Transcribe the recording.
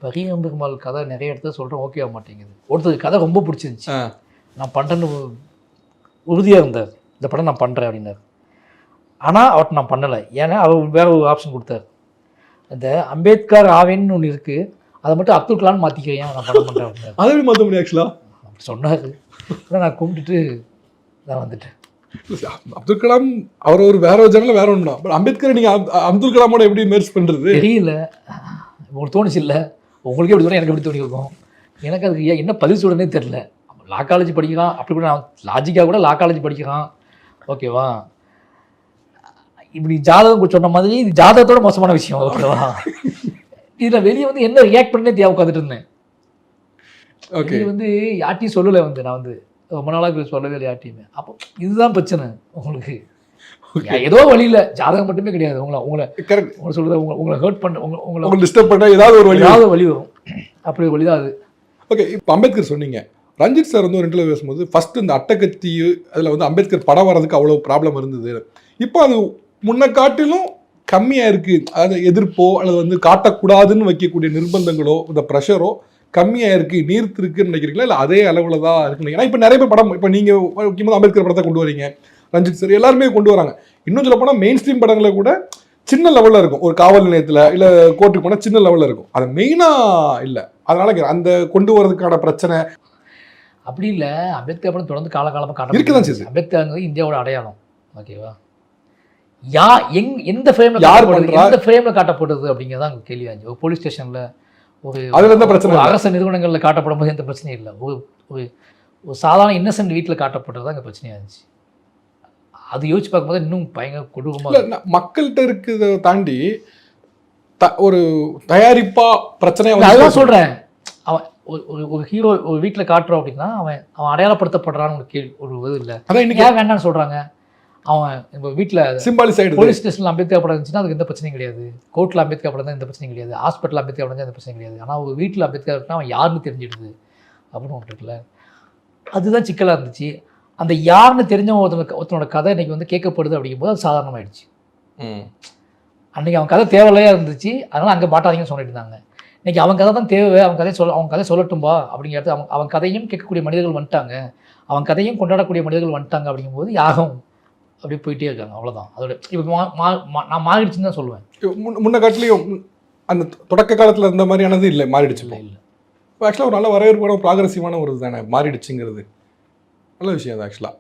பகீரம் பெருமாள் கதை நிறைய இடத்துல சொல்கிறேன், ஓகே ஆக மாட்டேங்குது. ஒருத்தருக்கு கதை ரொம்ப பிடிச்சிருந்துச்சி, நான் பண்ணுறேன்னு உறுதியாக இருந்தார், இந்த படம் நான் பண்ணுறேன் அப்படின்னாரு. ஆனால் அவர்கிட்ட நான் பண்ணலை. ஏன்னா அவர் வேறு ஒரு ஆப்ஷன் கொடுத்தாரு. இந்த அம்பேத்கர் ஆவேன்னு ஒன்று இருக்குது, அதை மட்டும் அப்துல் கலாம் மாற்றிக்கிறேன், நான் பண்ண மாட்டேன் அப்படின்னாரு. அதை எப்படி மாற்ற முடியும் ஆக்சுவலாக? அப்படி சொன்னார். ஆனால் நான் கும்பிட்டுட்டு நான் வந்துட்டேன். அப்துல் கலாம் அவர் ஒரு வேற ஒரு ஜனல வேற ஒன்றா, பட் அம்பேத்கர் நீங்கள் அப்துல் கலாமோட எப்படி மேர்ஜ் பண்ணுறது தெரியல. உங்களுக்கு தோணுச்சு இல்லை, உங்களுக்கே எப்படி தோணும், எனக்கு எப்படி தோணிருக்கும். எனக்கு அதுக்கு என்ன பதில் சொல்கிறனே தெரில. லா காலேஜ் படிக்கிறான், அப்படி கூட நான் லாஜிக்காக கூட லா காலேஜ் படிக்கிறான், ஓகேவா. இப்படி ஜாதகம் சொன்ன மாதிரி இது ஜாதகத்தோட மோசமான விஷயம், ஓகேவா. இதில் வெளியே வந்து என்ன ரியாக்ட் பண்ணே தேவை உட்காந்துட்டு இருந்தேன். ஓகே, வந்து யார்ட்டையும் சொல்லலை, வந்து நான் வந்து ரொம்ப நாளாக சொல்லவே இல்லை யார்ட்டையுமே. அப்போ இதுதான் பிரச்சனை உங்களுக்கு. ஏதோ வழியில் ஜாதகம் மட்டுமே கிடையாது, உங்களை கரெக்ட் உங்களை சொல்கிறது, உங்களை ஹர்ட் பண்ண, உங்களை டிஸ்டர்ப் பண்ண ஏதாவது ஒரு வழி வரும். அப்படி ஒரு வழி தான் அது. ஓகே, இப்போ அம்பேத்கர் சொன்னீங்க. ரஞ்சித் சார் வந்து ஒரு இன்டர்வியூ பேசும்போது ஃபஸ்ட்டு இந்த அட்டகத்தி அதில் வந்து அம்பேத்கர் படம் வர்றதுக்கு அவ்வளோ ப்ராப்ளம் இருந்தது, இப்போ அது முன்ன காட்டிலும் கம்மியாக இருக்குது. அதை எதிர்ப்போ அல்லது வந்து காட்டக்கூடாதுன்னு வைக்கக்கூடிய நிர்பந்தங்களோ இந்த ப்ரெஷரோ கம்மியாக இருக்குது, நீர்த்து இருக்குன்னு நினைக்கிறீங்களா, இல்லை அதே அளவில் தான் இருக்குன்னு? ஏன்னா இப்போ நிறைய பேர் படம், இப்போ நீங்கள் முக்கியமாக அம்பேத்கர் படத்தை கொண்டு வரீங்க, ரஞ்சித் சார் எல்லாருமே கொண்டு வராங்க. இன்னும் சொல்ல போனால் மெயின் ஸ்ட்ரீம் படங்களை கூட சின்ன லெவலில் இருக்கும், ஒரு காவல் நிலையத்தில் இல்லை கோர்ட்டுக்கு போனால் சின்ன லெவலில் இருக்கும், அது மெயினாக இல்லை. அதனால அந்த கொண்டு வரதுக்கான பிரச்சனை அப்படி இல்லை. அம்பேத்கர் படம் தொடர்ந்து காலகாலமாக காட்ட இருக்குதான் செய்யுது. அம்பேத்கர் இந்தியாவோட அடையாளம், ஓகேவா. எந்த ஃப்ரேமில் காட்டப்படுறது அப்படிங்கிறதா அங்கே கேள்வியாச்சு. ஒரு போலீஸ் ஸ்டேஷனில் ஒரு அதில் எந்த பிரச்சனை, அரசு நிறுவனங்களில் காட்டப்படும் போது எந்த பிரச்சனையும் இல்லை. ஒரு சாதாரண இன்னசென்ட் வீட்டில் காட்டப்படுறது தான் அங்கே பிரச்சனையாக இருந்துச்சு. அது யோசிச்சு பார்க்கும்போது இன்னும் பயங்கர கொடூரமாக மக்கள்கிட்ட இருக்கிறத தாண்டி ஒரு தயாரிப்பா பிரச்சனையை அதுதான் சொல்கிறேன். அவன் ஒரு ஹீரோ ஒரு வீட்டில் காட்டுறோம் அப்படின்னா அவன் அடையாளப்படுத்தப்படுறான்னு ஒரு இது இல்லை. ஏன் வேண்டான்னு சொல்கிறாங்க? அவன் இப்போ வீட்டில் சிம்பாலிஸ் ஆகிடுது. போலீஸ் ஸ்டேஷனில் அம்பேத்கர் படம் இருந்துச்சுன்னா அதுக்கு எந்த பிரச்சனையும் கிடையாது, கோர்ட்டில் அம்பேத்கர் படம் தான் எந்த பிரச்சனையும் கிடையாது, ஹாஸ்பிட்டல் அம்பேத்கர் படம் தான் எந்த பிரச்சனையும் கிடையாது. ஆனால் ஒரு வீட்டில் அம்பேத்கர் இருக்குன்னா அவன் யாருன்னு தெரிஞ்சிடுது அப்படின்னு ஒன்று இருக்குல்ல, அதுதான் சிக்கலாக இருந்துச்சு. அந்த யாருன்னு தெரிஞ்சவன் ஒருத்தனோட கதை இன்றைக்கி வந்து கேட்கப்படுது அப்படிங்கும்போது அது சாதாரணமாகிடுச்சு. அன்றைக்கி அவன் கதை தேவையில்லையாக இருந்துச்சு, அதனால் அங்கே பாட்டாதீங்கன்னு சொல்லிட்டு இருந்தாங்க. இன்றைக்கி அவன் கதை தான் தேவை, அவன் கதை சொல்லட்டும்பா அப்படிங்கிறது. அவன் கதையும் கேட்கக்கூடிய மனிதர்கள் வந்துட்டாங்க, அவன் கதையும் கொண்டாடக்கூடிய மனிதர்கள் வந்துட்டாங்க அப்படிங்கும்போது யாகம் அப்படியே போயிட்டே இருக்காங்க, அவ்வளோதான். அதோட இப்போ நான் மாறிடுச்சுன்னு தான் சொல்லுவேன். முன்ன காட்டிலையும் அந்த தொடக்க காலத்தில் இருந்த மாதிரியானது இல்லை, மாறிடுச்சு. இல்லை இப்போ ஆக்சுவலாக ஒரு நல்ல வரவேற்பான ப்ராக்ரெசிவான ஒரு தானே மாறிடுச்சுங்கிறது நல்ல விஷயம் அது ஆக்சுவலாக.